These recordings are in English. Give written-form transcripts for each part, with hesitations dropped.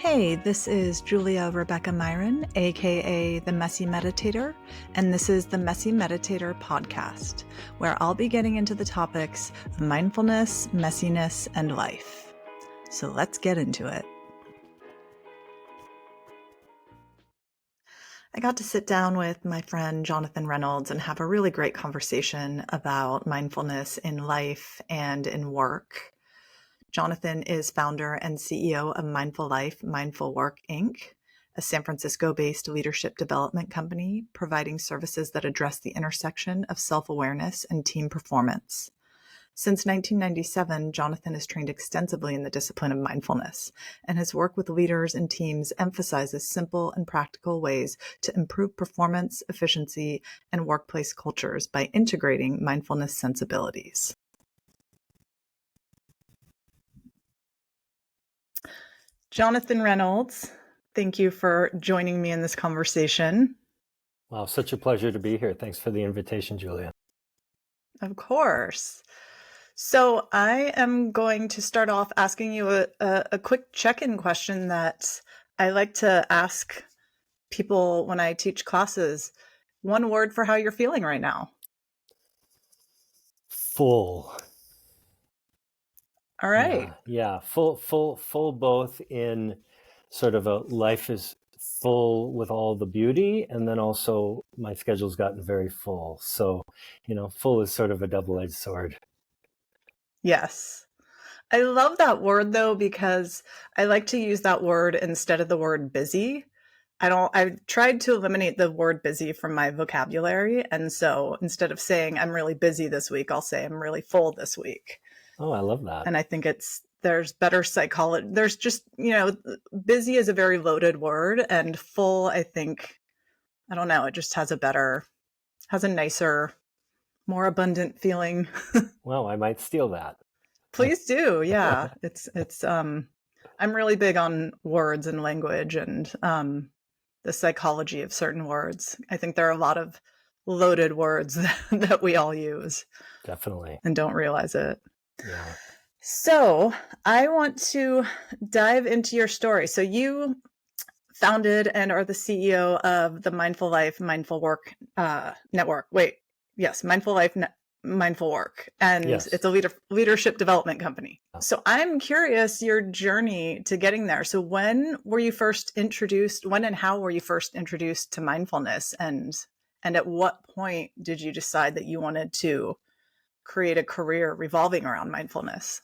Hey, this is Julia Rebecca Myron, aka The Messy Meditator, and this is the Messy Meditator podcast, where I'll be getting into the topics of mindfulness, messiness, and life. So let's get into it. I got to sit down with my friend Jonathan Reynolds and have a really great conversation about mindfulness in life and in work. Jonathan is founder and CEO of Mindful Life, Mindful Work, Inc., a San Francisco-based leadership development company providing services that address the intersection of self-awareness and team performance. Since 1997, Jonathan has trained extensively in the discipline of mindfulness, and his work with leaders and teams emphasizes simple and practical ways to improve performance, efficiency, and workplace cultures by integrating mindfulness sensibilities. Jonathan Reynolds, thank you for joining me in this conversation. Wow, such a pleasure to be here. Thanks for the invitation, Julia. Of course. So I am going to start off asking you a quick check-in question that I like to ask people when I teach classes. One word for how you're feeling right now. Full. All right. Yeah. Full both in sort of a life is full with all the beauty, and then also my schedule's gotten very full. So, full is sort of a double-edged sword. Yes. I love that word though, because I like to use that word instead of the word busy. I've tried to eliminate the word busy from my vocabulary. And so instead of saying I'm really busy this week, I'll say I'm really full this week. Oh, I love that. And I think there's better psychology. There's just, busy is a very loaded word, and full, I think, I don't know, it just has a nicer, more abundant feeling. Well, I might steal that. Please do. Yeah. I'm really big on words and language and the psychology of certain words. I think there are a lot of loaded words that we all use. Definitely. And don't realize it. Yeah. So I want to dive into your story. So you founded and are the CEO of the Mindful Life, Mindful Work Network. Mindful Life, Mindful Work. And Yes. It's a leadership development company. So I'm curious your journey to getting there. So when and how were you first introduced to mindfulness? And at what point did you decide that you wanted to create a career revolving around mindfulness?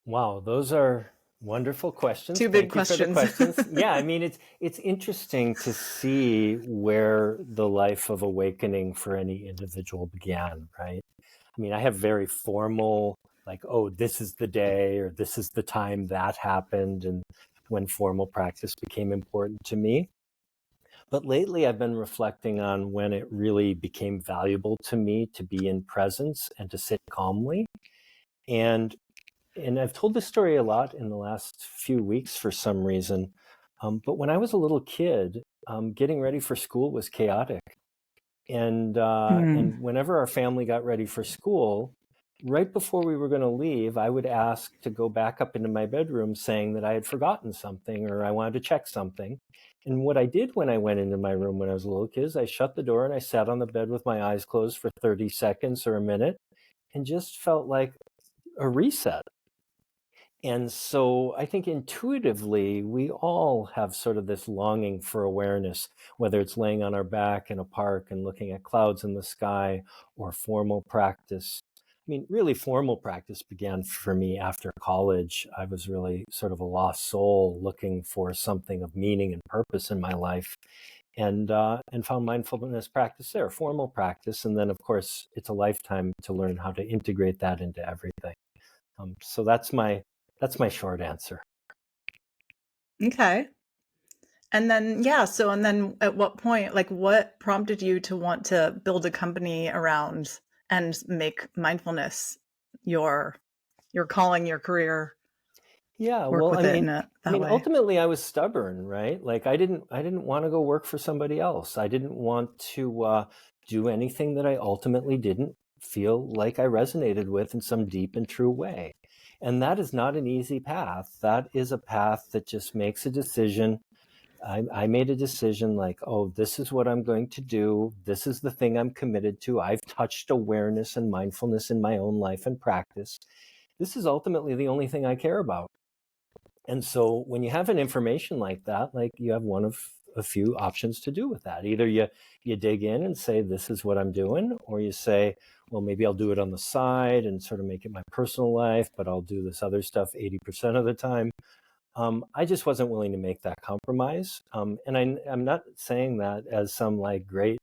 Wow, those are wonderful questions. Two big questions. Thank you for the questions. Yeah, I mean, it's interesting to see where the life of awakening for any individual began, right? I mean, I have very formal, like, oh, this is the day or this is the time that happened, and when formal practice became important to me. But lately, I've been reflecting on when it really became valuable to me to be in presence and to sit calmly. And I've told this story a lot in the last few weeks for some reason. But when I was a little kid, getting ready for school was chaotic. And whenever our family got ready for school, right before we were going to leave, I would ask to go back up into my bedroom saying that I had forgotten something or I wanted to check something. And what I did when I went into my room when I was a little kid is I shut the door and I sat on the bed with my eyes closed for 30 seconds or a minute and just felt like a reset. And so I think intuitively, we all have sort of this longing for awareness, whether it's laying on our back in a park and looking at clouds in the sky or formal practice. I mean, really formal practice began for me after college. I was really sort of a lost soul looking for something of meaning and purpose in my life and found mindfulness practice there, formal practice. And then, of course, it's a lifetime to learn how to integrate that into everything. So that's my short answer. Okay. And then, at what point, like what prompted you to want to build a company around and make mindfulness your calling, your career? Yeah, Work with it in that way. ultimately I was stubborn, right? Like I didn't want to go work for somebody else. I didn't want to do anything that I ultimately didn't feel like I resonated with in some deep and true way. And that is not an easy path. That is a path that just makes a decision. I made a decision like, oh, this is what I'm going to do. This is the thing I'm committed to. I've touched awareness and mindfulness in my own life and practice. This is ultimately the only thing I care about. And so when you have an information like that, like you have one of a few options to do with that. Either you dig in and say, this is what I'm doing, or you say, well, maybe I'll do it on the side and sort of make it my personal life, but I'll do this other stuff 80% of the time. I just wasn't willing to make that compromise. And I'm not saying that as some like great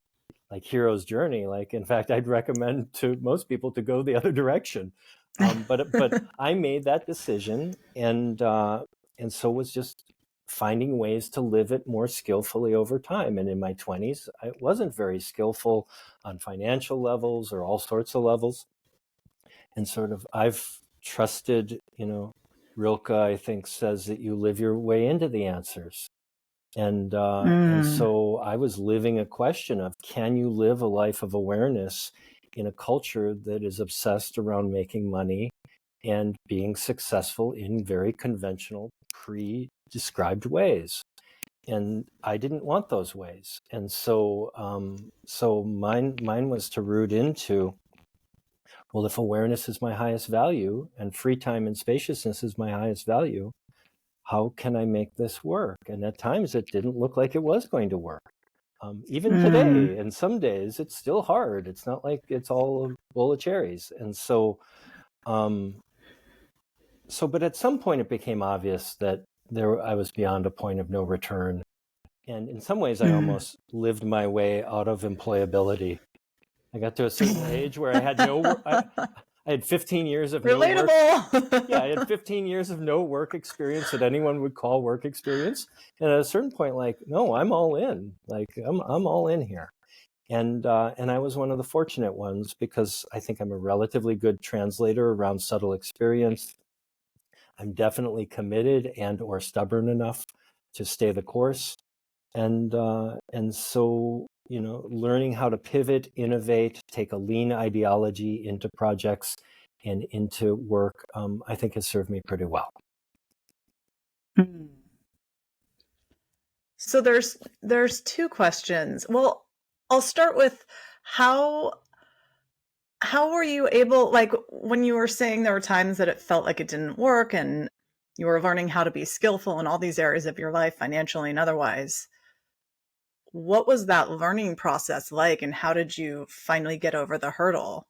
like hero's journey. Like, in fact, I'd recommend to most people to go the other direction. But I made that decision, and so was just finding ways to live it more skillfully over time. And in my 20s, I wasn't very skillful on financial levels or all sorts of levels. And sort of I've trusted, Rilke, I think, says that you live your way into the answers. And so I was living a question of, can you live a life of awareness in a culture that is obsessed around making money and being successful in very conventional, pre-described ways? And I didn't want those ways. And so mine was to root into, well, if awareness is my highest value and free time and spaciousness is my highest value, how can I make this work? And at times it didn't look like it was going to work. Even today, and some days it's still hard. It's not like it's all a bowl of cherries. And so, but at some point it became obvious that I was beyond a point of no return. And in some ways I almost lived my way out of employability. I got to a certain age where I had I had 15 years of Relatable. no work. Yeah, I had 15 years of no work experience that anyone would call work experience. And at a certain point, like, no, I'm all in. Like, I'm all in here. And I was one of the fortunate ones because I think I'm a relatively good translator around subtle experience. I'm definitely committed and or stubborn enough to stay the course. And so, learning how to pivot, innovate, take a lean ideology into projects and into work, I think has served me pretty well. So there's two questions. Well, I'll start with how were you able, like when you were saying there were times that it felt like it didn't work and you were learning how to be skillful in all these areas of your life, financially and otherwise. What was that learning process like, and how did you finally get over the hurdle?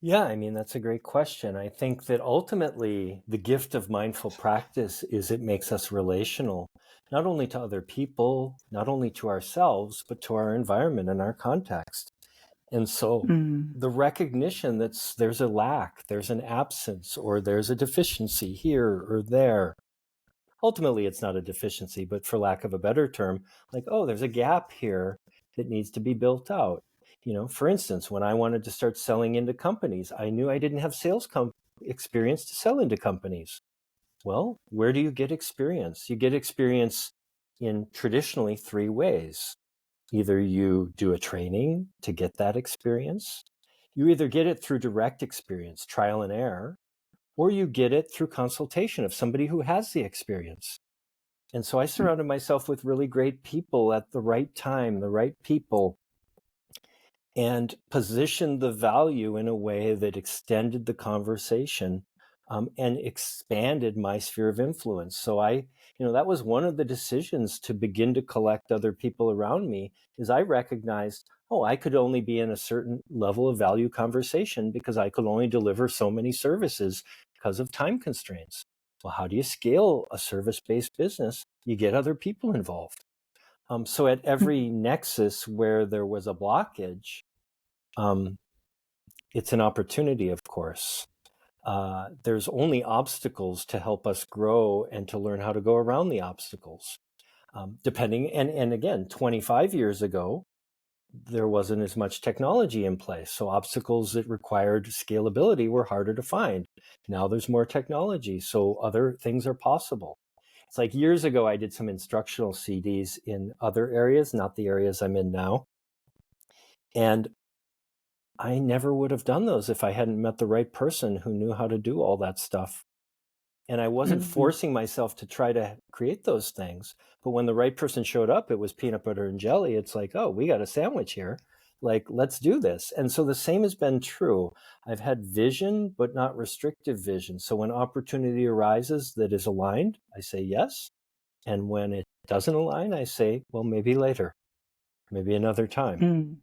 Yeah, I mean, that's a great question. I think that ultimately the gift of mindful practice is it makes us relational, not only to other people, not only to ourselves, but to our environment and our context. And so the recognition that there's a lack, there's an absence, or there's a deficiency here or there. Ultimately, it's not a deficiency, but for lack of a better term, like, oh, there's a gap here that needs to be built out. For instance, when I wanted to start selling into companies, I knew I didn't have sales experience to sell into companies. Well, where do you get experience? You get experience in traditionally three ways. Either you do a training to get that experience, you either get it through direct experience, trial and error, or you get it through consultation of somebody who has the experience. And so I surrounded myself with really great people at the right time, the right people, and positioned the value in a way that extended the conversation and expanded my sphere of influence. So that was one of the decisions to begin to collect other people around me, is I recognized, oh, I could only be in a certain level of value conversation because I could only deliver so many services because of time constraints. Well, how do you scale a service-based business? You get other people involved. So at every nexus where there was a blockage, it's an opportunity, of course. There's only obstacles to help us grow and to learn how to go around the obstacles. Depending, and again, 25 years ago, there wasn't as much technology in place. So obstacles that required scalability were harder to find. Now there's more technology, so other things are possible. It's like years ago, I did some instructional CDs in other areas, not the areas I'm in now. And I never would have done those if I hadn't met the right person who knew how to do all that stuff. And I wasn't Mm. forcing myself to try to create those things. But when the right person showed up, it was peanut butter and jelly. It's like, oh, we got a sandwich here. Like, let's do this. And so the same has been true. I've had vision, but not restrictive vision. So when opportunity arises that is aligned, I say yes. And when it doesn't align, I say, well, maybe later, maybe another time.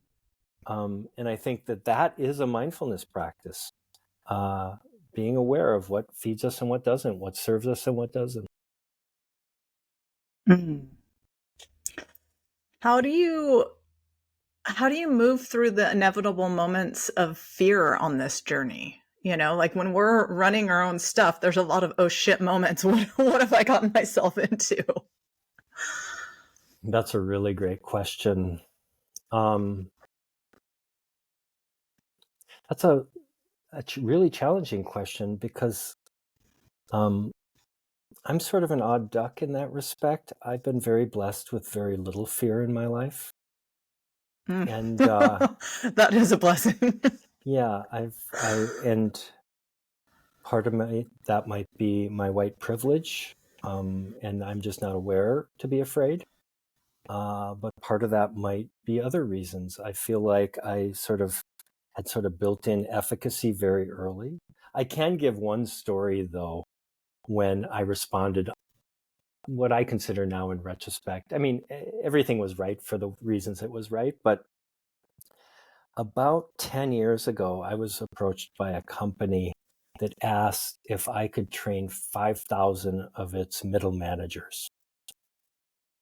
Mm. And I think that that is a mindfulness practice. Being aware of what feeds us and what doesn't, what serves us and what doesn't. Mm. How do you move through the inevitable moments of fear on this journey? You know, like when we're running our own stuff, there's a lot of oh shit moments. What have I gotten myself into? That's a really great question. That's a really challenging question because I'm sort of an odd duck in that respect. I've been very blessed with very little fear in my life. Mm. And That is a blessing. yeah, and part of that might be my white privilege. And I'm just not aware to be afraid. But part of that might be other reasons. I feel like I had built-in efficacy very early. I can give one story though, when I responded, what I consider now in retrospect. I mean, everything was right for the reasons it was right, but about 10 years ago, I was approached by a company that asked if I could train 5,000 of its middle managers.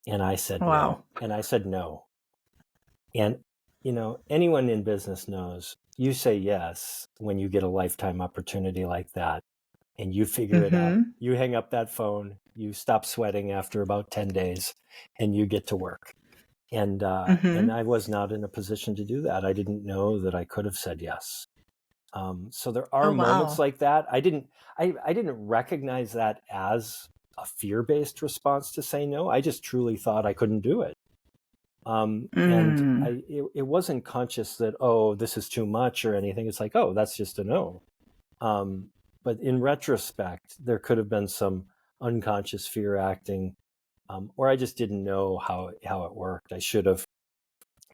And I said no. Wow. And I said no. And, anyone in business knows you say yes when you get a lifetime opportunity like that and you figure it out. Mm-hmm. You hang up that phone, you stop sweating after about 10 days, and you get to work. And Mm-hmm. I was not in a position to do that. I didn't know that I could have said yes. So there are Oh, moments wow. like that. I didn't recognize that as a fear-based response to say no. I just truly thought I couldn't do it. And Mm. it wasn't conscious that, oh, this is too much or anything. It's like, oh, that's just a no. But in retrospect, there could have been some unconscious fear acting, or I just didn't know how it worked. I should have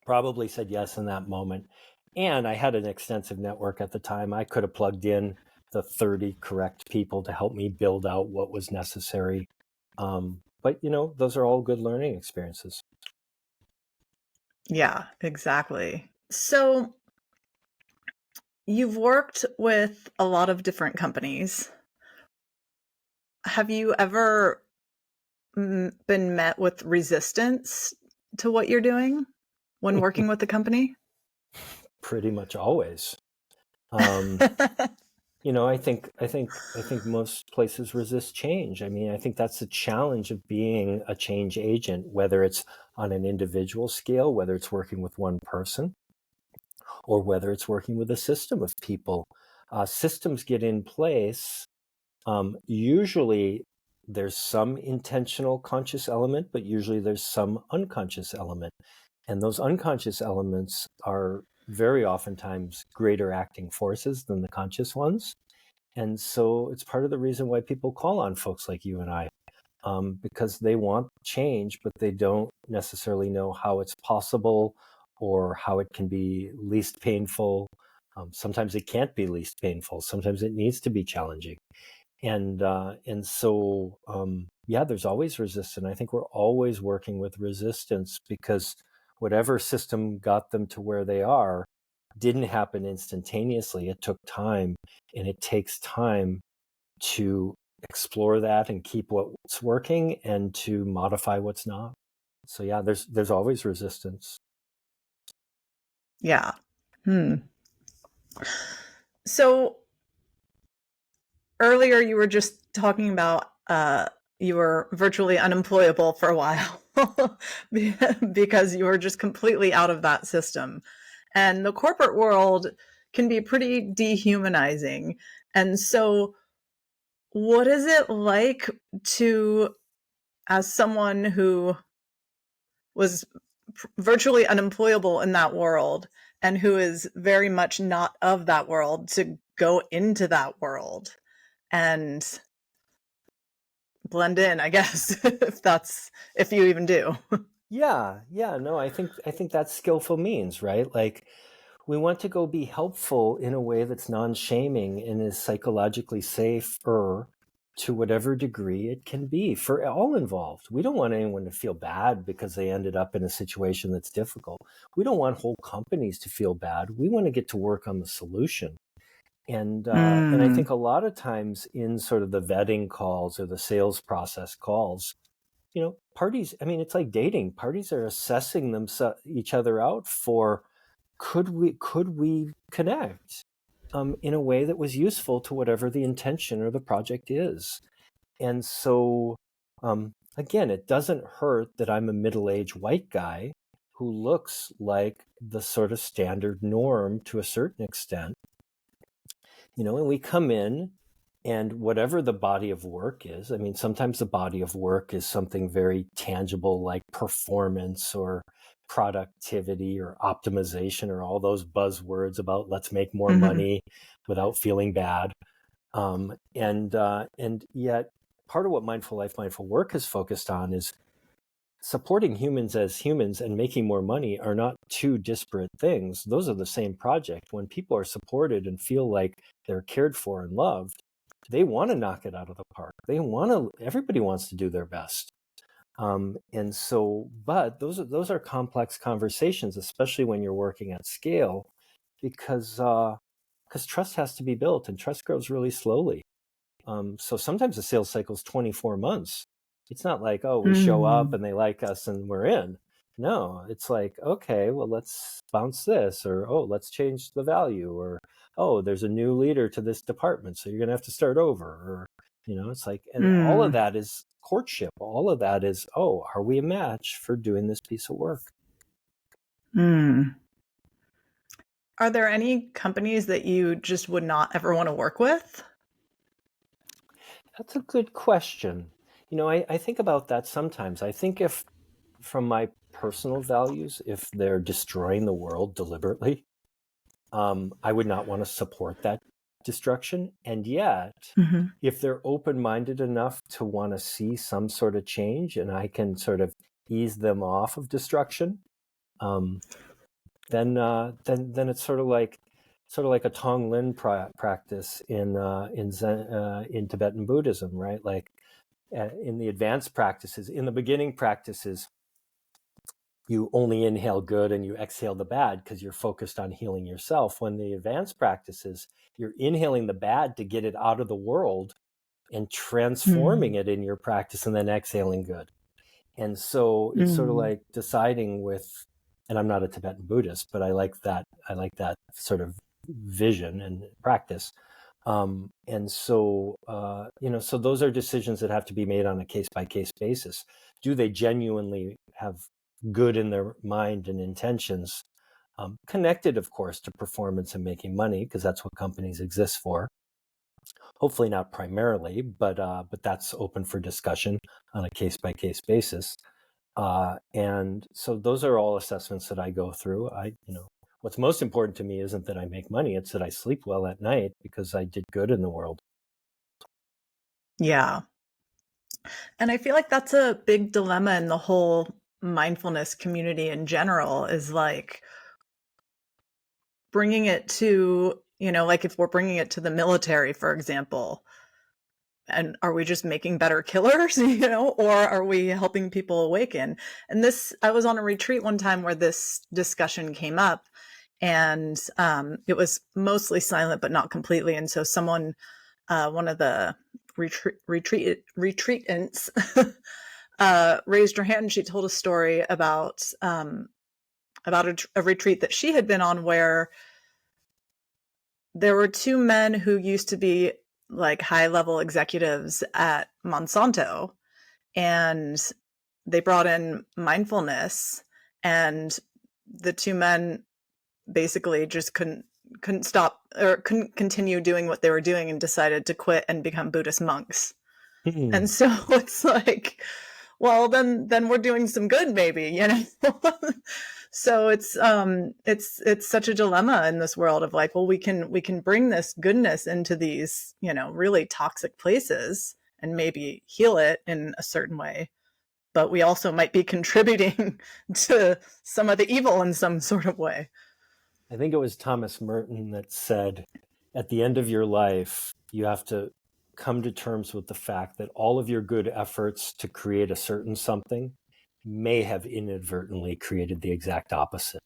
probably said yes in that moment. And I had an extensive network at the time. I could have plugged in the 30 correct people to help me build out what was necessary. But, those are all good learning experiences. Yeah, exactly. So you've worked with a lot of different companies. Have you ever been met with resistance to what you're doing when working with the company? Pretty much always. I think most places resist change. I mean, I think that's the challenge of being a change agent, whether it's on an individual scale, whether it's working with one person, or whether it's working with a system of people. Systems get in place. Usually there's some intentional conscious element, but usually there's some unconscious element. And those unconscious elements are very oftentimes greater acting forces than the conscious ones. And so it's part of the reason why people call on folks like you and I, because they want change, but they don't necessarily know how it's possible or how it can be least painful. Sometimes it can't be least painful. Sometimes it needs to be challenging. And so yeah, there's always resistance. I think we're always working with resistance because whatever system got them to where they are didn't happen instantaneously. It took time, and it takes time to explore that and keep what's working and to modify what's not. So yeah, there's always resistance. Yeah. Hmm. So earlier you were just talking about you were virtually unemployable for a while because you were just completely out of that system. And the corporate world can be pretty dehumanizing. And so what is it like to, as someone who was virtually unemployable in that world and who is very much not of that world to go into that world and blend in, I guess, if you even do. Yeah, yeah, no, I think that's skillful means, right? Like we want to go be helpful in a way that's non-shaming and is psychologically safer to whatever degree it can be for all involved. We don't want anyone to feel bad because they ended up in a situation that's difficult. We don't want whole companies to feel bad. We want to get to work on the solution. And I think Mm. a lot of times in sort of the vetting calls or the sales process calls, parties, I mean, it's like dating. Parties are assessing themselves each other out for could we connect in a way that was useful to whatever the intention or the project is. And so again, it doesn't hurt that I'm a middle-aged white guy who looks like the sort of standard norm to a certain extent, and we come in, and whatever the body of work is, I mean, sometimes the body of work is something very tangible like performance or productivity or optimization or all those buzzwords about let's make more Hmm. money without feeling bad. And yet part of what mindful life, mindful work is focused on is supporting humans as humans and making more money are not two disparate things. Those are the same project. When people are supported and feel like they're cared for and loved, they want to knock it out of the park. Everybody wants to do their best. And so, but those are complex conversations, especially when you're working at scale, because trust has to be built and trust grows really slowly. So sometimes the sales cycle is 24 months. It's not like, oh, we show up Mm. and they like us and we're in. No, it's like, okay, well, let's bounce this, or, oh, let's change the value, or, oh, there's a new leader to this department, so you're going to have to start over. Or, it's like, and all of Mm. that is courtship. All of that is, oh, are we a match for doing this piece of work? Mm. Are there any companies that you just would not ever want to work with? That's a good question. I think about that sometimes. I think if, from my personal values, if they're destroying the world deliberately, I would not want to support that destruction. And yet, Hmm. if they're open-minded enough to want to see some sort of change and I can sort of ease them off of destruction, um, then it's sort of like a Tonglen practice in Tibetan Buddhism, right? Like in the advanced practices, in the beginning practices, you only inhale good and you exhale the bad because you're focused on healing yourself. When the advanced practices, you're inhaling the bad to get it out of the world and transforming Mm. it in your practice and then exhaling good. And so it's sort of Mm. like deciding with, and I'm not a Tibetan Buddhist, but I like that sort of vision and practice. And so those are decisions that have to be made on a case by case basis. Do they genuinely have good in their mind and intentions? Connected, of course, to performance and making money, because that's what companies exist for. Hopefully not primarily, but that's open for discussion on a case by case basis. And so those are all assessments that I go through. What's most important to me isn't that I make money; it's that I sleep well at night because I did good in the world. Yeah. And I feel like that's a big dilemma in the whole mindfulness community in general is like bringing it to, like if we're bringing it to the military, for example, and are we just making better killers, or are we helping people awaken? And I was on a retreat one time where this discussion came up, and it was mostly silent, but not completely. And so one of the retreatants, raised her hand, and she told a story about a retreat that she had been on where there were two men who used to be like high level executives at Monsanto, and they brought in mindfulness, and the two men basically just couldn't stop or couldn't continue doing what they were doing and decided to quit and become Buddhist monks. Hmm. And so it's like, well, then we're doing some good, maybe, you know. So it's such a dilemma in this world of like, well, we can bring this goodness into these, you know, really toxic places and maybe heal it in a certain way, but we also might be contributing to some of the evil in some sort of way. I think it was Thomas Merton that said, at the end of your life, you have to come to terms with the fact that all of your good efforts to create a certain something may have inadvertently created the exact opposite.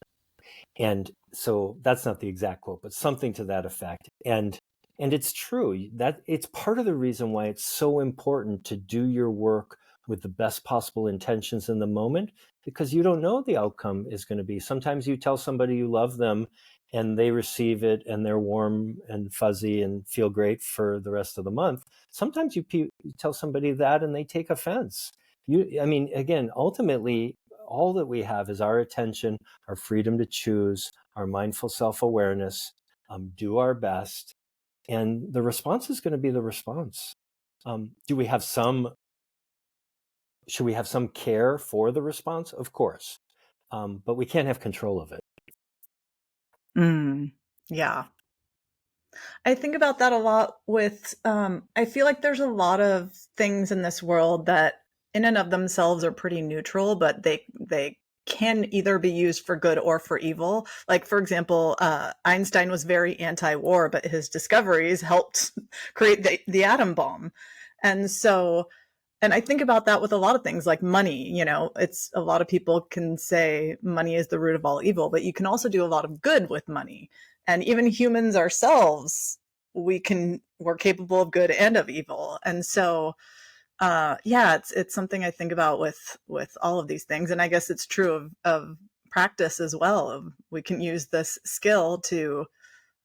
And so that's not the exact quote, but something to that effect. And it's true that it's part of the reason why it's so important to do your work with the best possible intentions in the moment, because you don't know the outcome is going to be. Sometimes you tell somebody you love them and they receive it and they're warm and fuzzy and feel great for the rest of the month. Sometimes you tell somebody that and they take offense. I mean, again, ultimately, all that we have is our attention, our freedom to choose, our mindful self-awareness, do our best, and the response is going to be the response. Do we have some? Should we have some care for the response? Of course, but we can't have control of it. Yeah. I think about that a lot with, I feel like there's a lot of things in this world that in and of themselves are pretty neutral, but they can either be used for good or for evil. Like, for example, Einstein was very anti-war, but his discoveries helped create the atom bomb. And so, and I think about that with a lot of things like money. You know, it's a lot of people can say money is the root of all evil, but you can also do a lot of good with money. And even humans ourselves, we're capable of good and of evil. And so, yeah, it's something I think about with all of these things. And I guess it's true of practice as well. We can use this skill to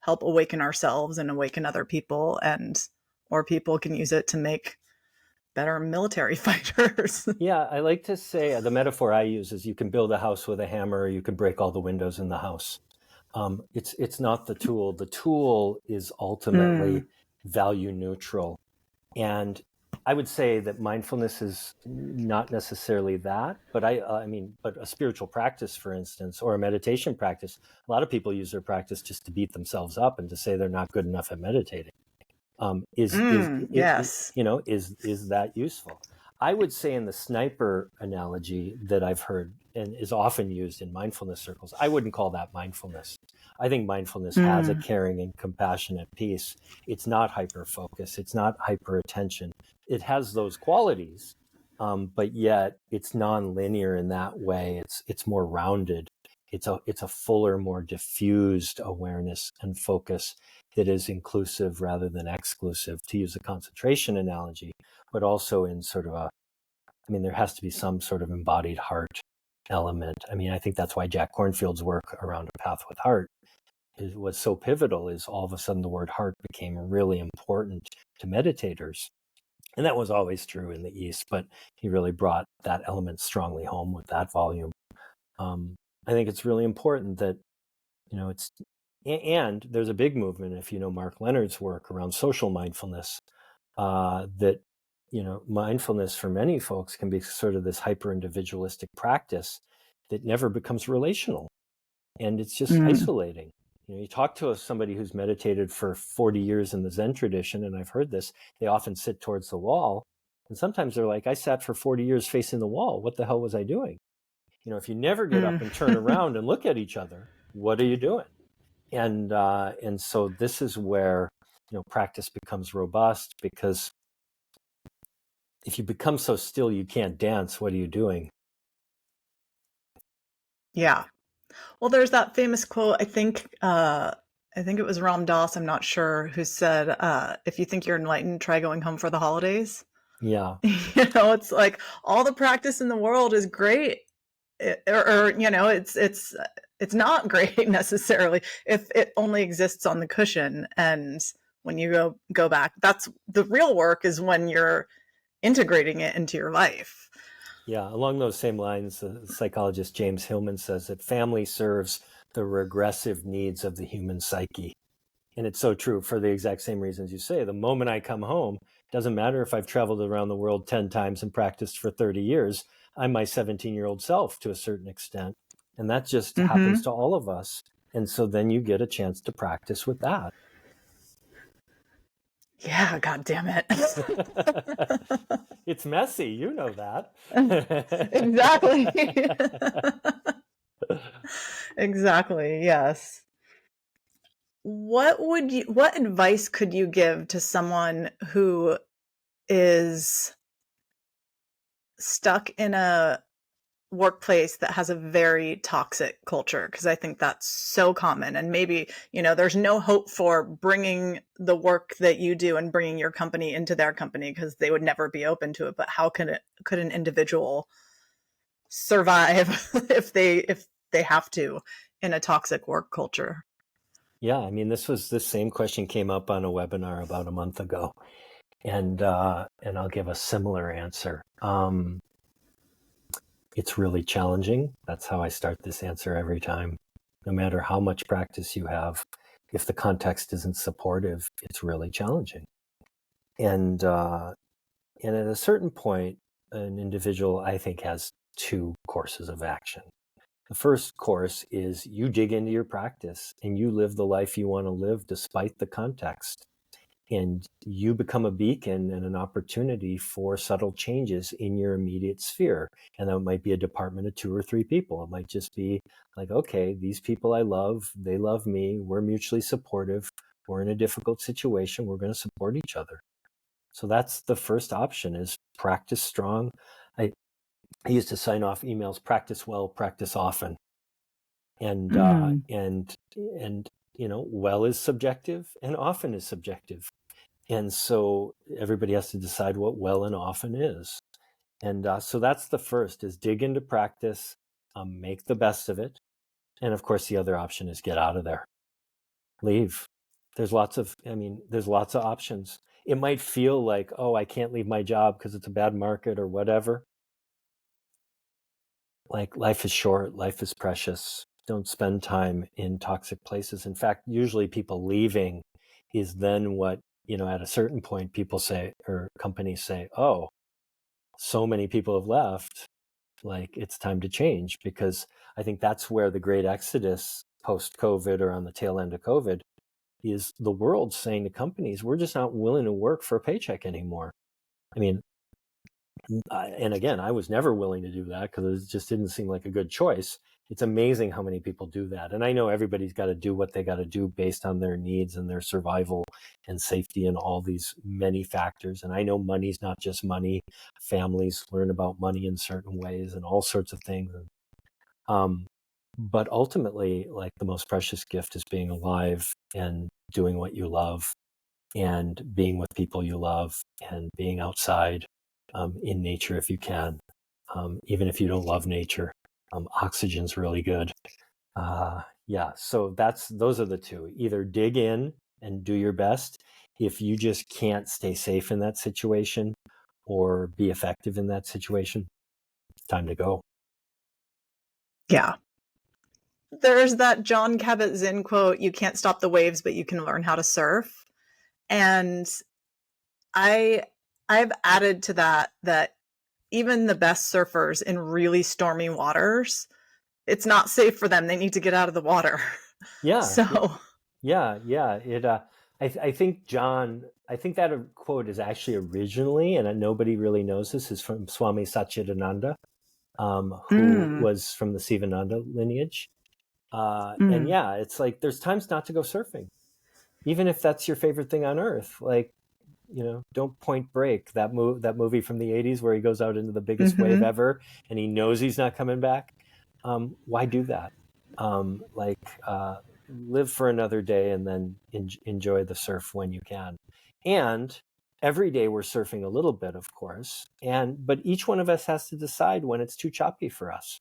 help awaken ourselves and awaken other people, and or people can use it to make better military fighters. Yeah, I like to say the metaphor I use is you can build a house with a hammer, or you can break all the windows in the house. It's not the tool. The tool is ultimately Mm, value neutral. And I would say that mindfulness is not necessarily that, but but a spiritual practice, for instance, or a meditation practice, a lot of people use their practice just to beat themselves up and to say they're not good enough at meditating. Is it, yes. is that useful? I would say in the sniper analogy that I've heard and is often used in mindfulness circles, I wouldn't call that mindfulness. I think mindfulness has a Mm, caring and compassionate piece. It's not hyper focus. It's not hyper attention. It has those qualities, but yet it's non-linear in that way. It's more rounded. It's a fuller, more diffused awareness and focus that is inclusive rather than exclusive, to use a concentration analogy, but also in sort of there has to be some sort of embodied heart element. I mean, I think that's why Jack Kornfield's work around A Path with Heart was so pivotal, is all of a sudden the word heart became really important to meditators. And that was always true in the East, but he really brought that element strongly home with that volume. I think it's really important that, it's, and there's a big movement, if you know Mark Leonard's work around social mindfulness, that, mindfulness for many folks can be sort of this hyper individualistic practice that never becomes relational. And it's just mm, isolating. You talk to somebody who's meditated for 40 years in the Zen tradition, and I've heard this, they often sit towards the wall. And sometimes they're like, I sat for 40 years facing the wall. What the hell was I doing? If you never get up mm. and turn around and look at each other, what are you doing? And so this is where practice becomes robust, because if you become so still you can't dance, what are you doing? Yeah. Well, there's that famous quote, I think it was Ram Dass, I'm not sure, who said, if you think you're enlightened, try going home for the holidays. Yeah, You know, it's like all the practice in the world is great, or you know, it's not great necessarily if it only exists on the cushion. And when you go back, that's the real work, is when you're integrating it into your life. yeah. Along those same lines, the psychologist James Hillman says that family serves the regressive needs of the human psyche. And it's so true, for the exact same reasons you say. The moment I come home, Doesn't matter if I've traveled around the world 10 times and practiced for 30 years. I'm my 17-year-old self to a certain extent. And that just happens to all of us. And so then you get a chance to practice with that. Yeah, God damn it. It's messy, you know that. Exactly. Exactly, yes. What advice could you give to someone who is stuck in a workplace that has a very toxic culture? Because I think that's so common, and maybe, there's no hope for bringing the work that you do and bringing your company into their company because they would never be open to it. But how could an individual survive if they have to in a toxic work culture? Yeah, I mean, this same question came up on a webinar about a month ago, and I'll give a similar answer. It's really challenging. That's how I start this answer every time. No matter how much practice you have, if the context isn't supportive, it's really challenging. And at a certain point, an individual, I think, has two courses of action. The first course is you dig into your practice and you live the life you want to live despite the context. And you become a beacon and an opportunity for subtle changes in your immediate sphere. And that might be a department of 2 or 3 people. It might just be like, okay, these people I love, they love me, we're mutually supportive, we're in a difficult situation, we're going to support each other. So that's the first option, is practice strong. I used to sign off emails, practice well, practice often. And well is subjective and often is subjective. And so everybody has to decide what well and often is. And so that's the first, is dig into practice, make the best of it. And of course, the other option is get out of there, leave. There's lots of options. It might feel like, oh, I can't leave my job because it's a bad market or whatever. Like, life is short, life is precious. Don't spend time in toxic places. In fact, usually people leaving is then what, at a certain point, people say, or companies say, oh, so many people have left, like, it's time to change. Because I think that's where the great exodus post-COVID, or on the tail end of COVID, is the world saying to companies, we're just not willing to work for a paycheck anymore. I mean, and again, I was never willing to do that because it just didn't seem like a good choice. It's amazing how many people do that. And I know everybody's got to do what they got to do based on their needs and their survival and safety and all these many factors. And I know money's not just money. Families learn about money in certain ways and all sorts of things. But ultimately, like, the most precious gift is being alive and doing what you love and being with people you love and being outside in nature if you can. Even if you don't love nature, oxygen's really good. So those are the two. Either dig in and do your best if you just can't stay safe in that situation or be effective in that situation. It's time to go. Yeah. There's that John Kabat-Zinn quote, you can't stop the waves, but you can learn how to surf. And I've added to that even the best surfers in really stormy waters, it's not safe for them. They need to get out of the water. Yeah. So yeah. I think that quote is actually originally, and nobody really knows this, is from Swami Satchidananda, who was from the Sivananda lineage. And yeah, it's like, there's times not to go surfing, even if that's your favorite thing on earth. Like, don't Point Break, that movie from the 80s where he goes out into the biggest wave ever and he knows he's not coming back. Why do that? Live for another day and then enjoy the surf when you can. And every day we're surfing a little bit, of course. But each one of us has to decide when it's too choppy for us.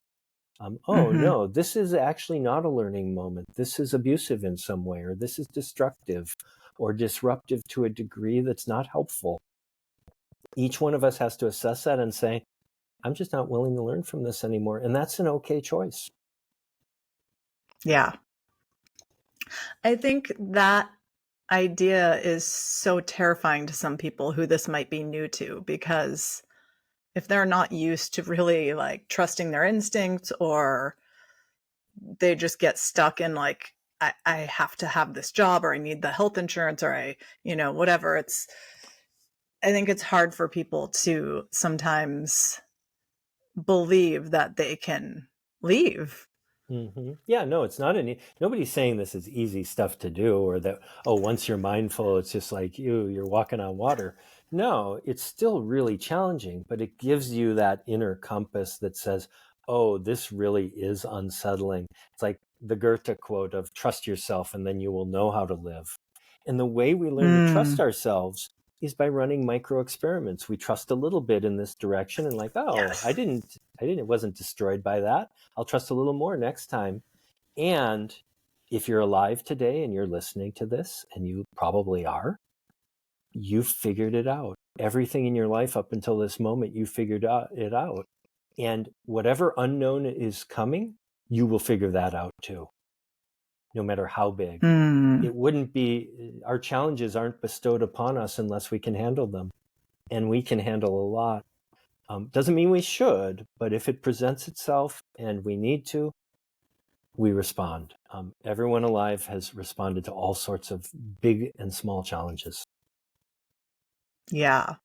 No, this is actually not a learning moment. This is abusive in some way, or this is destructive or disruptive to a degree that's not helpful. Each one of us has to assess that and say, I'm just not willing to learn from this anymore. And that's an okay choice. Yeah. I think that idea is so terrifying to some people who this might be new to, because if they're not used to really like trusting their instincts, or they just get stuck in like, I have to have this job, or I need the health insurance, or whatever. I think it's hard for people to sometimes believe that they can leave. Yeah, no, it's not nobody's saying this is easy stuff to do, or that, oh, once you're mindful, it's just like you're walking on water. No, it's still really challenging, but it gives you that inner compass that says, oh, this really is unsettling. It's like the Goethe quote of trust yourself and then you will know how to live. And the way we learn to trust Mm, ourselves is by running micro experiments. We trust a little bit in this direction and like, oh, yes. it wasn't destroyed by that. I'll trust a little more next time. And if you're alive today and you're listening to this, and you probably are, you've figured it out. Everything in your life up until this moment, you figured it out. And whatever unknown is coming, you will figure that out too, no matter how big. Mm, It wouldn't be, our challenges aren't bestowed upon us unless we can handle them. And we can handle a lot. Doesn't mean we should, but if it presents itself and we need to, we respond. Everyone alive has responded to all sorts of big and small challenges. yeah.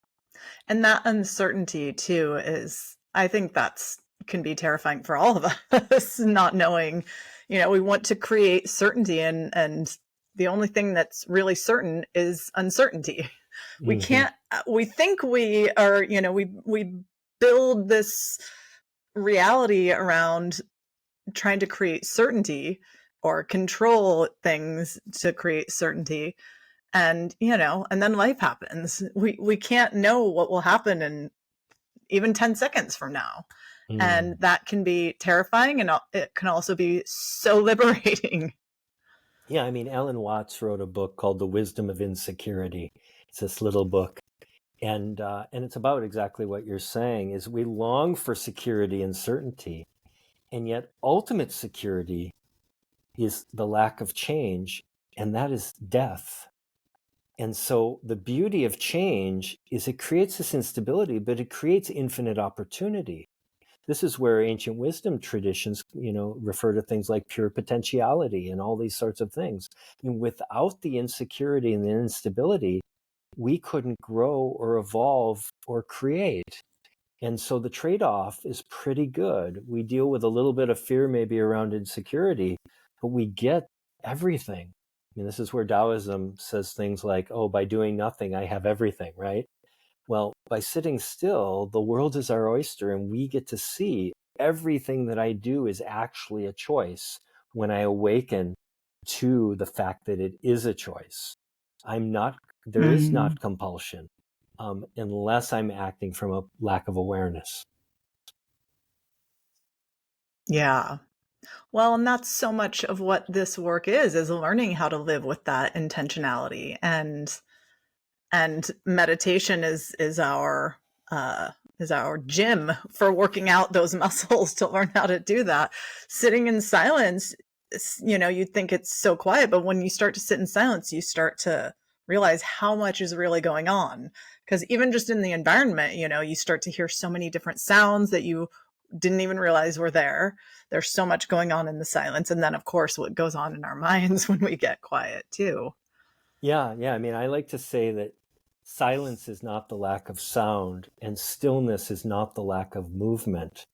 And that uncertainty too is, I think that's can be terrifying for all of us, not knowing, we want to create certainty, and the only thing that's really certain is uncertainty. We Mm-hmm. can't, we think we are, we build this reality around trying to create certainty, or control things to create certainty. And and then life happens. We can't know what will happen in even 10 seconds from now, and Mm. that can be terrifying, and it can also be so liberating. Yeah, I mean, Alan Watts wrote a book called The Wisdom of Insecurity. It's this little book, and it's about exactly what you're saying. Is we long for security and certainty, and yet ultimate security is the lack of change, and that is death. And so the beauty of change is it creates this instability, but it creates infinite opportunity. This is where ancient wisdom traditions, refer to things like pure potentiality and all these sorts of things. And without the insecurity and the instability, we couldn't grow or evolve or create. And so the trade-off is pretty good. We deal with a little bit of fear maybe around insecurity, but we get everything. I mean, this is where Taoism says things like, oh, by doing nothing, I have everything, right? Well, by sitting still, the world is our oyster, and we get to see everything that I do is actually a choice when I awaken to the fact that it is a choice. There is Mm, not compulsion, unless I'm acting from a lack of awareness. yeah. Well, and that's so much of what this work is learning how to live with that intentionality. And meditation uh is our gym for working out those muscles, to learn how to do that. Sitting in silence, you'd think it's so quiet, but when you start to sit in silence, you start to realize how much is really going on. Because even just in the environment, you start to hear so many different sounds that you didn't even realize were there. There's so much going on in the silence, and then of course what goes on in our minds when we get quiet too. Yeah, yeah. I mean, I like to say that silence is not the lack of sound, and stillness is not the lack of movement.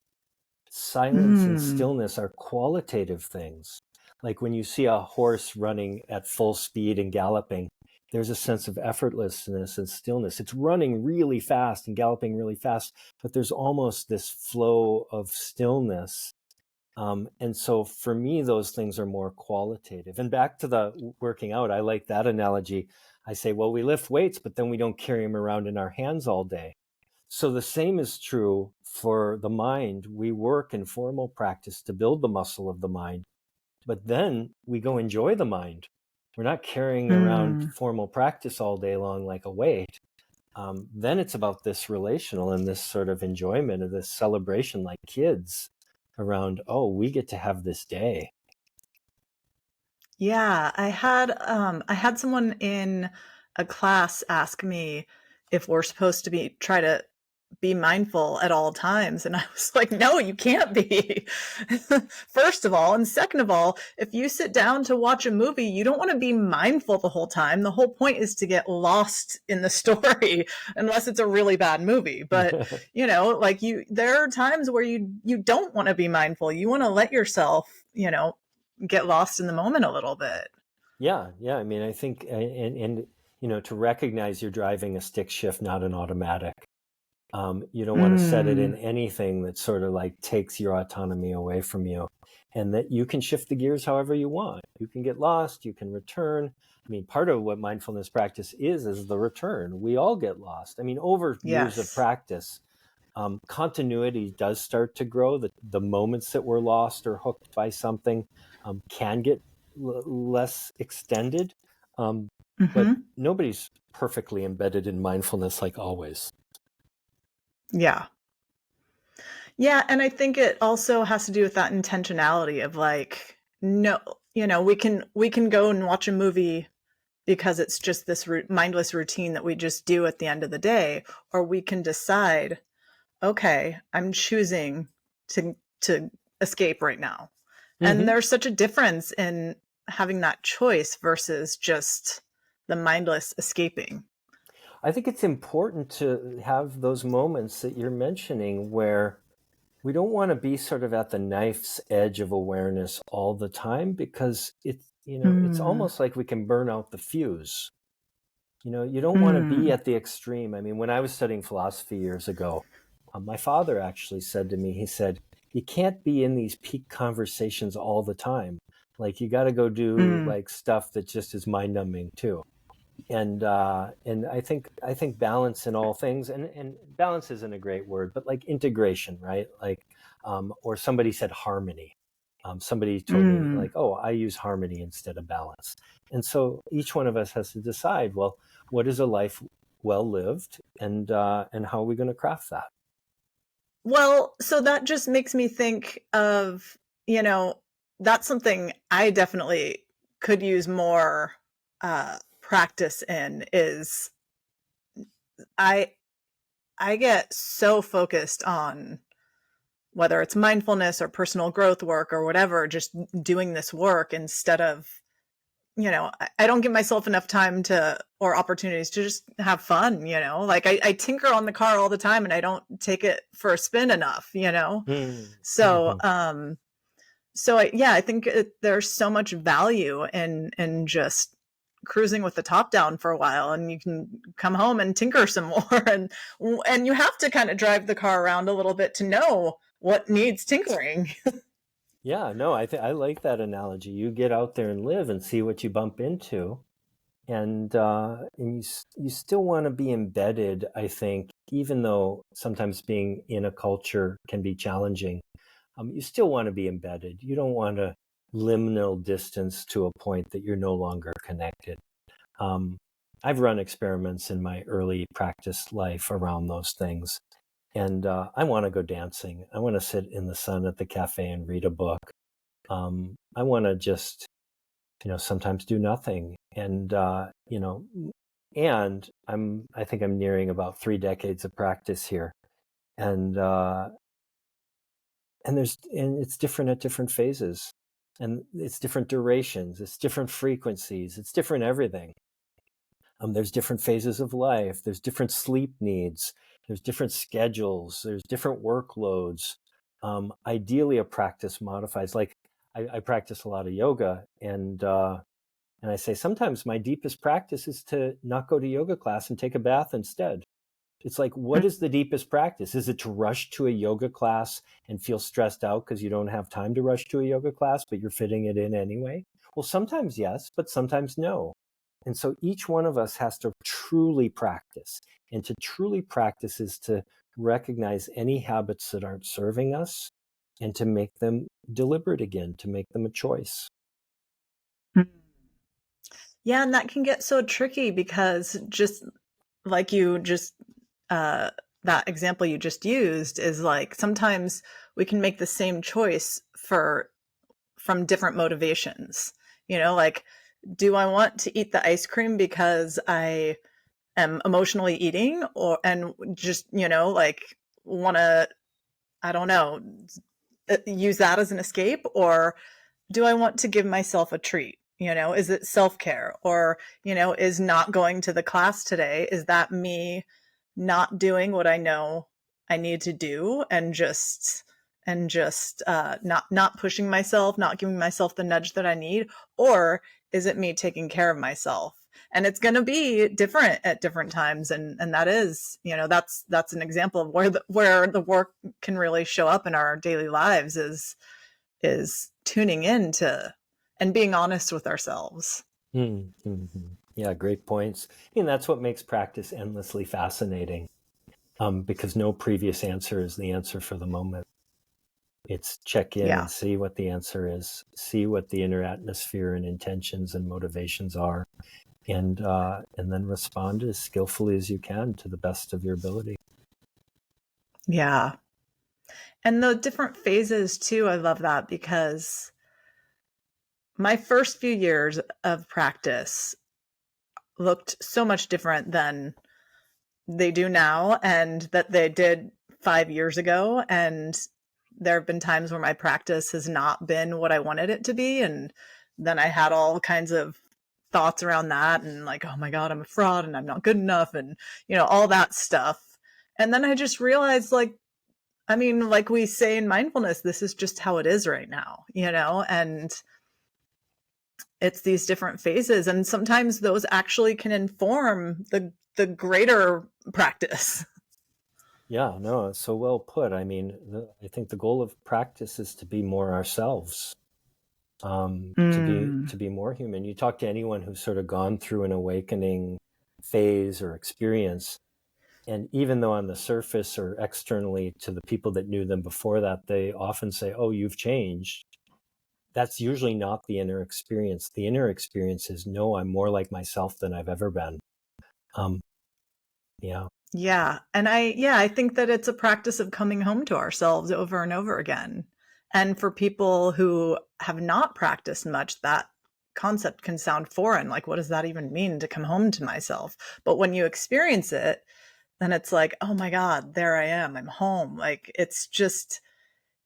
Silence and Mm, stillness are qualitative things. Like when you see a horse running at full speed and galloping, there's a sense of effortlessness and stillness. It's running really fast and galloping really fast, but there's almost this flow of stillness. And so for me, those things are more qualitative. And back to the working out, I like that analogy. I say, well, we lift weights, but then we don't carry them around in our hands all day. So the same is true for the mind. We work in formal practice to build the muscle of the mind, but then we go enjoy the mind. We're not carrying around mm, formal practice all day long like a weight. Then it's about this relational and this sort of enjoyment of this celebration, like kids around, oh, we get to have this day. Yeah, I had someone in a class ask me if we're supposed to be try to be mindful at all times, and I was like, "No, you can't be." First of all, and second of all, if you sit down to watch a movie, you don't wanna be mindful the whole time. The whole point is to get lost in the story, unless it's a really bad movie, but, like, you there are times where you don't wanna be mindful. You wanna let yourself, get lost in the moment a little bit. Yeah, yeah. I mean, I think, and to recognize you're driving a stick shift, not an automatic. You don't want to set it in Mm, anything that sort of like takes your autonomy away from you, and that you can shift the gears however you want. You can get lost, you can return. I mean, part of what mindfulness practice is the return. We all get lost. I mean, over years of yes. practice, continuity does start to grow. The moments that we're lost or hooked by something can get less extended, um, but Mhm. nobody's perfectly embedded in mindfulness like always. Yeah. Yeah, and I think it also has to do with that intentionality of, like, no, we can go and watch a movie because it's just this mindless routine that we just do at the end of the day, or we can decide, "Okay, I'm choosing to escape right now." And Hmm. there's such a difference in having that choice versus just the mindless escaping. I think it's important to have those moments that you're mentioning where we don't want to be sort of at the knife's edge of awareness all the time, because it's Mm, almost like we can burn out the fuse. You don't want to be mm, at the extreme. I mean, when I was studying philosophy years ago, my father actually said to me, he said, you can't be in these peak conversations all the time. Like, you got to go do mm, like stuff that just is mind numbing too. And I think balance in all things, and balance isn't a great word, but like integration, right? Like, or somebody said harmony. Somebody told me mm. like, oh, I use harmony instead of balance. And so each one of us has to decide, well, what is a life well lived, and how are we going to craft that? Well, so that just makes me think of, you know, that's something I definitely could use more practice in is I I get so focused on whether it's mindfulness or personal growth work or whatever, just doing this work instead of, I don't give myself enough time to or opportunities to just have fun. Like I tinker on the car all the time and I don't take it for a spin enough. So, Mm-hmm. yeah, I think there's so much value in just cruising with the top down for a while, and you can come home and tinker some more, and you have to kind of drive the car around a little bit to know what needs tinkering. Yeah, no, I like that analogy. You get out there and live and see what you bump into, and you still want to be embedded, I think, even though sometimes being in a culture can be challenging. You still want to be embedded. You don't want to liminal distance to a point that you're no longer connected. um, I've run experiments in my early practice life around those things, and I want to go dancing. I want to sit in the sun at the cafe and read a book. I want to just sometimes do nothing. And I think I'm nearing about 3 decades of practice here. And uh and there's and it's different at different phases, and it's different durations, it's different frequencies, it's different everything. There's different phases of life, there's different sleep needs, there's different schedules, there's different workloads. Ideally, a practice modifies, like, I practice a lot of yoga, and I say sometimes my deepest practice is to not go to yoga class and take a bath instead. It's like, what is the deepest practice? Is it to rush to a yoga class and feel stressed out because you don't have time to rush to a yoga class, but you're fitting it in anyway? Well, sometimes yes, but sometimes no. And so each one of us has to truly practice. And to truly practice is to recognize any habits that aren't serving us and to make them deliberate again, to make them a choice. Yeah, and that can get so tricky because just like you just uh that example you just used is like sometimes we can make the same choice for from different motivations. Like, do I want to eat the ice cream because I am emotionally eating, or and just, like, want to, I don't know, use that as an escape? Or do I want to give myself a treat? Is it self-care? Or, is not going to the class today, is that me not doing what I know I need to do, and just not pushing myself, not giving myself the nudge that I need? Or is it me taking care of myself? And it's going to be different at different times, and that is, that's an example of where the work can really show up in our daily lives, is tuning into and being honest with ourselves. Mm-hmm. Yeah, great points. And that's what makes practice endlessly fascinating, because no previous answer is the answer for the moment. It's check in Yeah. and see what the answer is, see what the inner atmosphere and intentions and motivations are, and then respond as skillfully as you can to the best of your ability. Yeah. And the different phases too, I love that, because my first few years of practice looked so much different than they do now, and that they did 5 years ago. And there have been times where my practice has not been what I wanted it to be. And then I had all kinds of thoughts around that, and like, oh my God, I'm a fraud and I'm not good enough, and, all that stuff. And then I just realized, like, I mean, like we say in mindfulness, this is just how it is right now, and it's these different phases. And sometimes those actually can inform the greater practice. Yeah, no, it's so well put. I mean, I think the goal of practice is to be more ourselves, to be more human. You talk to anyone who's sort of gone through an awakening phase or experience, and even though on the surface or externally to the people that knew them before that, they often say, "Oh, you've changed." That's usually not the inner experience. The inner experience is, "No, I'm more like myself than I've ever been." Um, yeah. Yeah. And I think that it's a practice of coming home to ourselves over and over again. And for people who have not practiced much, that concept can sound foreign. Like, what does that even mean, to come home to myself? But when you experience it, then it's like, oh my God, there I am. I'm home. Like, it's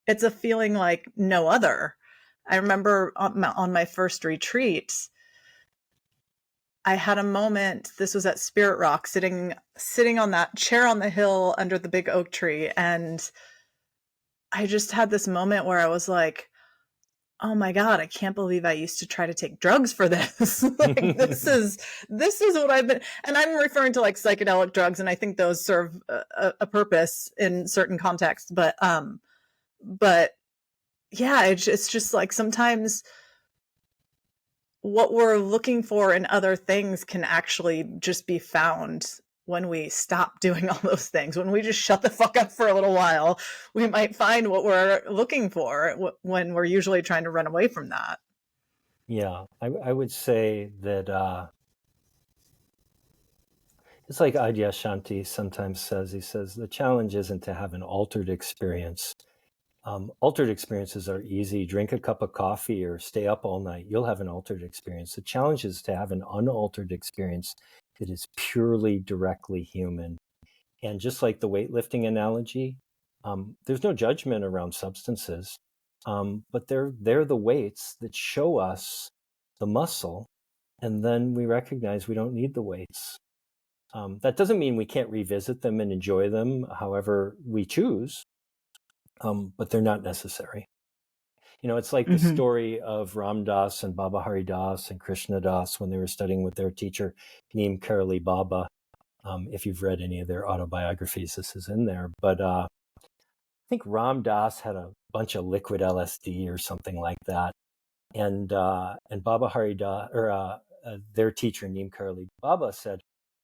a feeling like no other. I remember on my first retreat, I had a moment. This was at Spirit Rock, sitting on that chair on the hill under the big oak tree, and I just had this moment where I was like, "Oh my God, I can't believe I used to try to take drugs for this." Like, this is what I've been, and I'm referring to like psychedelic drugs, and I think those serve a purpose in certain contexts. But yeah, it's just like sometimes what we're looking for in other things can actually just be found when we stop doing all those things. When we just shut the fuck up for a little while, we might find what we're looking for, when we're usually trying to run away from that. Yeah, I would say that it's like Adyashanti sometimes says. He says, the challenge isn't to have an altered experience. Altered experiences are easy. Drink a cup of coffee or stay up all night. You'll have an altered experience. The challenge is to have an unaltered experience that is purely, directly human. And just like the weightlifting analogy, there's no judgment around substances, but they're the weights that show us the muscle, and then we recognize we don't need the weights. That doesn't mean we can't revisit them and enjoy them however we choose, but they're not necessary. It's like the Mm-hmm. story of Ram Dass and Baba Hari Das and Krishna Das when they were studying with their teacher, Neem Karoli Baba. If you've read any of their autobiographies, this is in there. But I think Ram Dass had a bunch of liquid LSD or something like that. And Baba Hari Das, or their teacher, Neem Karoli Baba, said,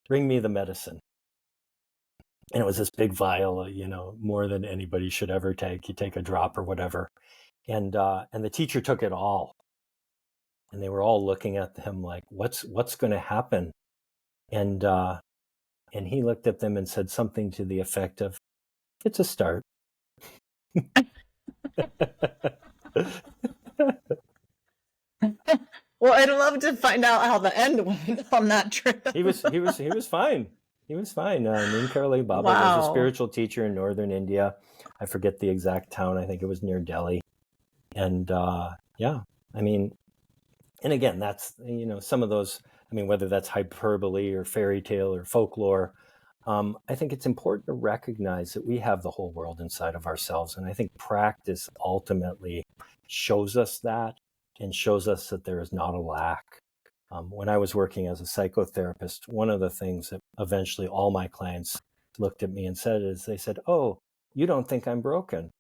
"Bring me the medicine." And it was this big vial, more than anybody should ever take. You take a drop or whatever. And the teacher took it all. And they were all looking at him like, what's going to happen? And he looked at them and said something to the effect of, "It's a start." Well, I'd love to find out how the end went on that trip. He was fine. He was fine. Neem Karoli Baba was a Wow. spiritual teacher in northern India. I forget the exact town. I think it was near Delhi. And yeah, I mean, and again, that's, some of those, I mean, whether that's hyperbole or fairy tale or folklore, I think it's important to recognize that we have the whole world inside of ourselves. And I think practice ultimately shows us that and shows us that there is not a lack. When I was working as a psychotherapist, one of the things that eventually all my clients looked at me and said is they said, "Oh, you don't think I'm broken?"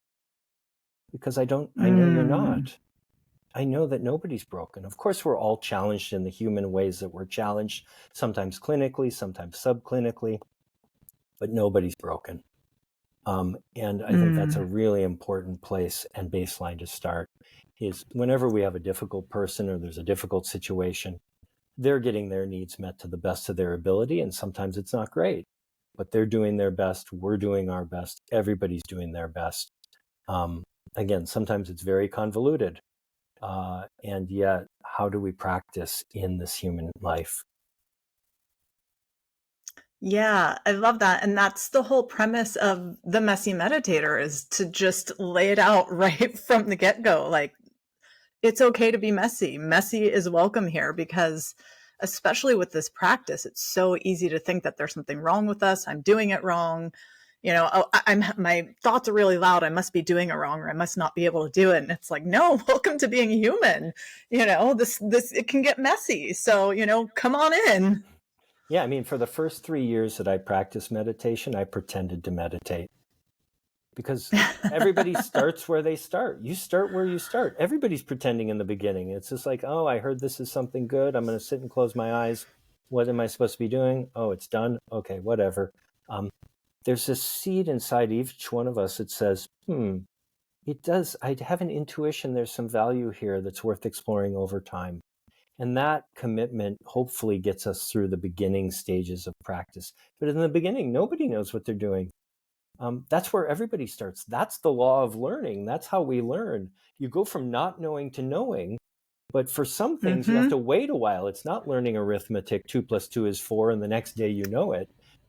Because I know you're Mm, not. I know that nobody's broken. Of course, we're all challenged in the human ways that we're challenged, sometimes clinically, sometimes subclinically, but nobody's broken. And I think that's a mm. really important place and baseline to start is whenever we have a difficult person or there's a difficult situation, they're getting their needs met to the best of their ability. And sometimes it's not great, but they're doing their best. We're doing our best. Everybody's doing their best. Um, Again, sometimes it's very convoluted. And yet, how do we practice in this human life? Yeah, I love that. And that's the whole premise of the messy meditator is to just lay it out right from the get-go. Like, it's okay to be messy. Messy is welcome here because especially with this practice, it's so easy to think that there's something wrong with us. I'm doing it wrong. Oh, I'm my thoughts are really loud. I must be doing it wrong, or I must not be able to do it. And it's like, no, welcome to being human. This it can get messy. So, come on in. Yeah, I mean, for the first 3 years that I practiced meditation, I pretended to meditate because everybody starts where they start. You start where you start. Everybody's pretending in the beginning. It's just like, oh, I heard this is something good. I'm going to sit and close my eyes. What am I supposed to be doing? Oh, it's done. Okay, whatever. Um, there's this seed inside each one of us that says, it does. I have an intuition. There's some value here that's worth exploring over time. And that commitment hopefully gets us through the beginning stages of practice. But in the beginning, nobody knows what they're doing. That's where everybody starts. That's the law of learning. That's how we learn. You go from not knowing to knowing. But for some things, you have to Mm-hmm. wait a while. It's not learning arithmetic, 2 + 2 is 4, and the next day you know it.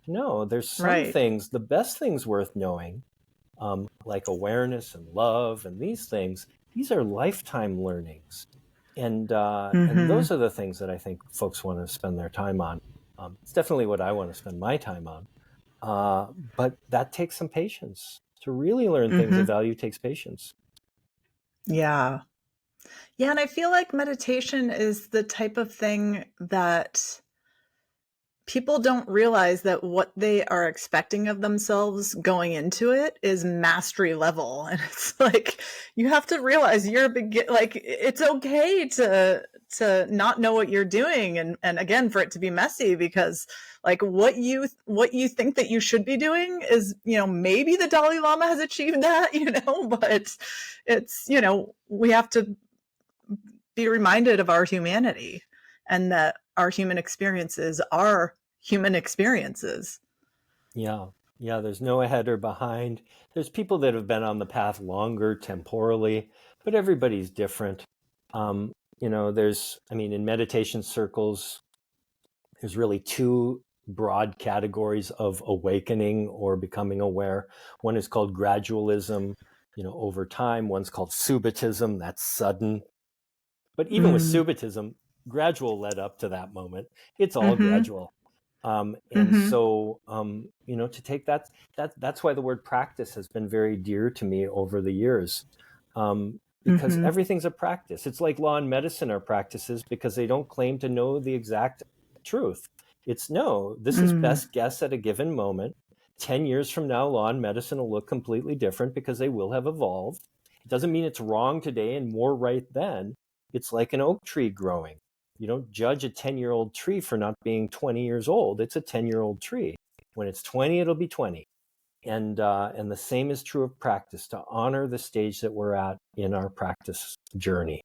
No, there's some Right. things, the best things worth knowing, like awareness and love and these things. These are lifetime learnings, and Mm-hmm. those are the things that I think folks want to spend their time on. It's definitely what I want to spend my time on. But that takes some patience. To really learn things of Mm-hmm. value takes patience. Yeah. Yeah, and I feel like meditation is the type of thing that people don't realize that what they are expecting of themselves going into it is mastery level. And it's like you have to realize like it's okay to not know what you're doing and again for it to be messy because like what you think that you should be doing is, maybe the Dalai Lama has achieved that, but it's, we have to be reminded of our humanity and that our human experiences are human experiences. Yeah. Yeah. There's no ahead or behind. There's people that have been on the path longer temporally, but everybody's different. I mean, in meditation circles, there's really two broad categories of awakening or becoming aware. One is called gradualism, over time. One's called subitism, that's sudden. But even with Mm. subitism, gradual led up to that moment. It's all Mhm. gradual. And Mhm. so, to take that's why the word practice has been very dear to me over the years. Because Mhm. everything's a practice. It's like law and medicine are practices because they don't claim to know the exact truth. It's no, this is Mm. best guess at a given moment. 10 years from now, law and medicine will look completely different because they will have evolved. It doesn't mean it's wrong today and more right then. It's like an oak tree growing. You don't judge a 10-year-old tree for not being 20 years old. It's a 10-year-old tree. When it's 20, it'll be 20. And the same is true of practice, to honor the stage that we're at in our practice journey.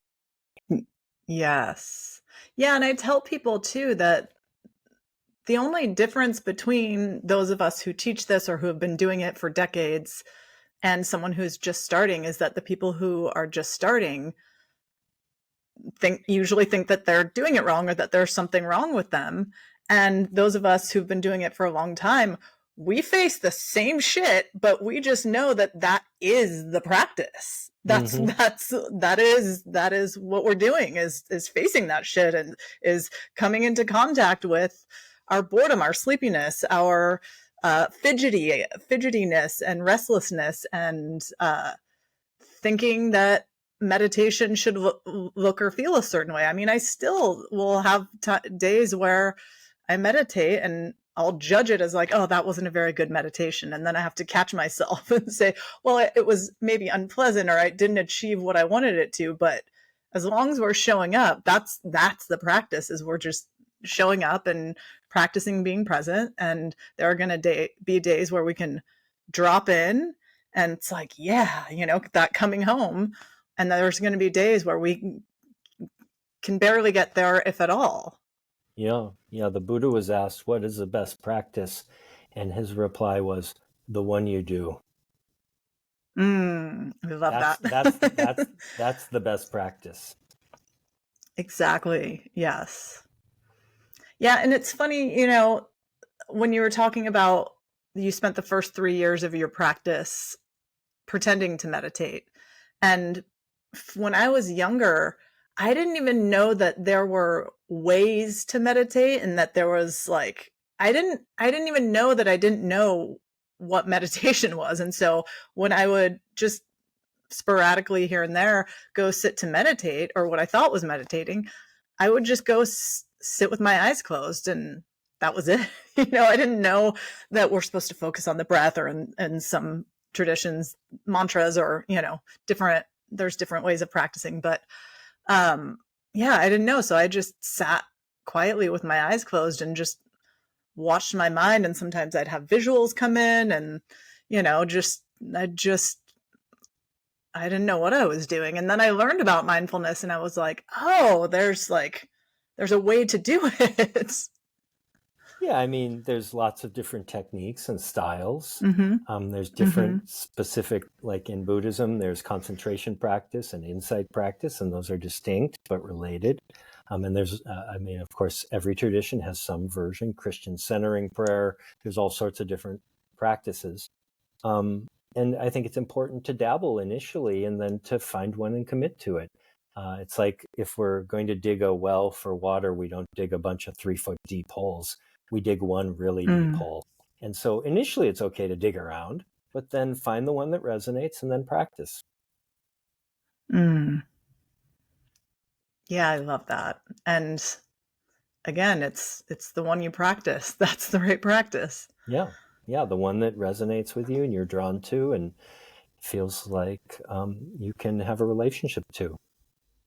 Yes. Yeah, and I tell people too that the only difference between those of us who teach this or who have been doing it for decades and someone who's just starting is that the people who are just starting usually think that they're doing it wrong or that there's something wrong with them. And those of us who've been doing it for a long time, we face the same shit, but we just know that that is the practice. That is what we're doing, is facing that shit, and is coming into contact with our boredom, our sleepiness, our fidgetiness and restlessness, and thinking that meditation should look or feel a certain way. I mean, I still will have days where I meditate and I'll judge it as like, oh, that wasn't a very good meditation. And then I have to catch myself and say, well, it was maybe unpleasant, or I didn't achieve what I wanted it to. But as long as we're showing up, that's the practice, is we're just showing up and practicing being present. And there are going to be days where we can drop in and it's like, yeah, that coming home. And there's going to be days where we can barely get there, if at all. Yeah. The Buddha was asked, what is the best practice? And his reply was, the one you do. I love that. That's the best practice. Exactly. Yes. Yeah. And it's funny, when you were talking about, you spent the first 3 years of your practice pretending to meditate. And when I was younger, I didn't even know that there were ways to meditate, and that there was like, I didn't even know that I didn't know what meditation was. And so when I would just sporadically here and there go sit to meditate, or what I thought was meditating, I would just go sit with my eyes closed, and that was it. I didn't know that we're supposed to focus on the breath, or in some traditions, mantras, or, there's different ways of practicing. But yeah, I didn't know. So I just sat quietly with my eyes closed and just watched my mind. And sometimes I'd have visuals come in, and, I didn't know what I was doing. And then I learned about mindfulness, and I was like, oh, there's a way to do it. Yeah, I mean, there's lots of different techniques and styles. There's different specific, like in Buddhism, there's concentration practice and insight practice, and those are distinct but related. And there's, of course, every tradition has some version, Christian centering prayer. There's all sorts of different practices. And I think it's important to dabble initially, and then to find one and commit to it. It's like, if we're going to dig a well for water, we don't dig a bunch of 3-foot deep holes. We dig one really deep hole. And so initially it's okay to dig around, but then find the one that resonates and then practice. Yeah, I love that. And again, it's the one you practice. That's the right practice. Yeah, the one that resonates with you and you're drawn to and feels like you can have a relationship to.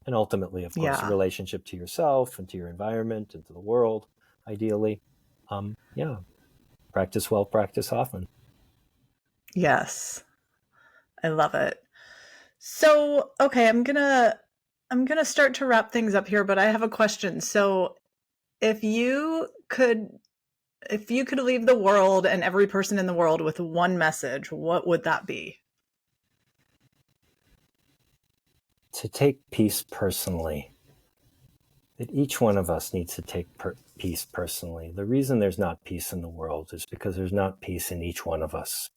And ultimately, of course, a relationship to yourself and to your environment and to the world, ideally. Practice well, practice often. Yes, I love it. So, okay, I'm gonna start to wrap things up here, but I have a question. So, if you could leave the world and every person in the world with one message, what would that be? To take peace personally. That each one of us needs to take peace personally. The reason there's not peace in the world is because there's not peace in each one of us.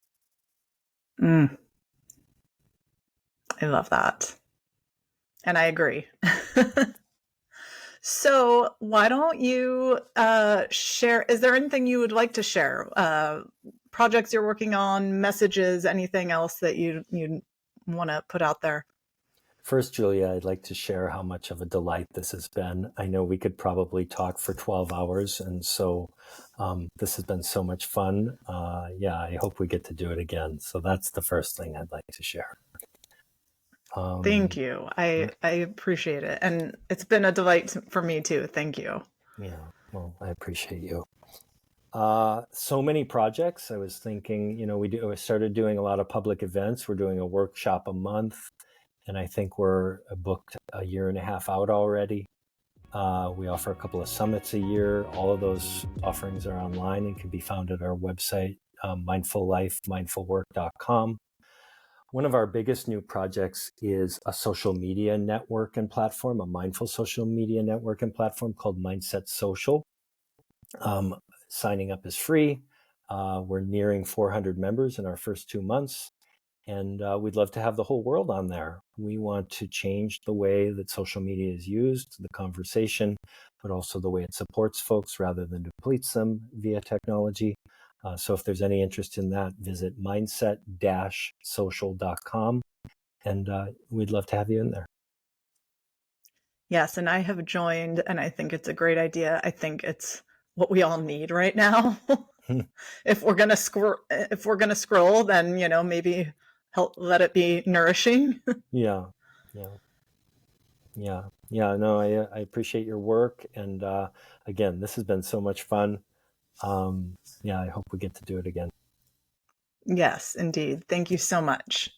I love that. And I agree. So why don't you share, is there anything you would like to share? Projects you're working on, messages, anything else that you want to put out there? First, Julia, I'd like to share how much of a delight this has been. I know we could probably talk for 12 hours, and so this has been so much fun. I hope we get to do it again. So that's the first thing I'd like to share. Thank you. I appreciate it. And it's been a delight for me too. Thank you. Yeah, well, I appreciate you. So many projects. I was thinking, we started doing a lot of public events. We're doing a workshop a month. And I think we're booked a year and a half out already. We offer a couple of summits a year. All of those offerings are online and can be found at our website, mindfullifemindfulwork.com. One of our biggest new projects is a social media network and platform, a mindful social media network and platform called Mindset Social. Signing up is free. We're nearing 400 members in our first 2 months, and we'd love to have the whole world on there. We want to change the way that social media is used, the conversation, but also the way it supports folks rather than depletes them via technology. So if there's any interest in that, visit mindset-social.com, and we'd love to have you in there. Yes, and I have joined, and I think it's a great idea. I think it's what we all need right now. If we're gonna scroll, then maybe help let it be nourishing. Yeah, yeah, yeah. No, I appreciate your work, and again, this has been so much fun. Yeah, I hope we get to do it again. Yes, indeed. Thank you so much.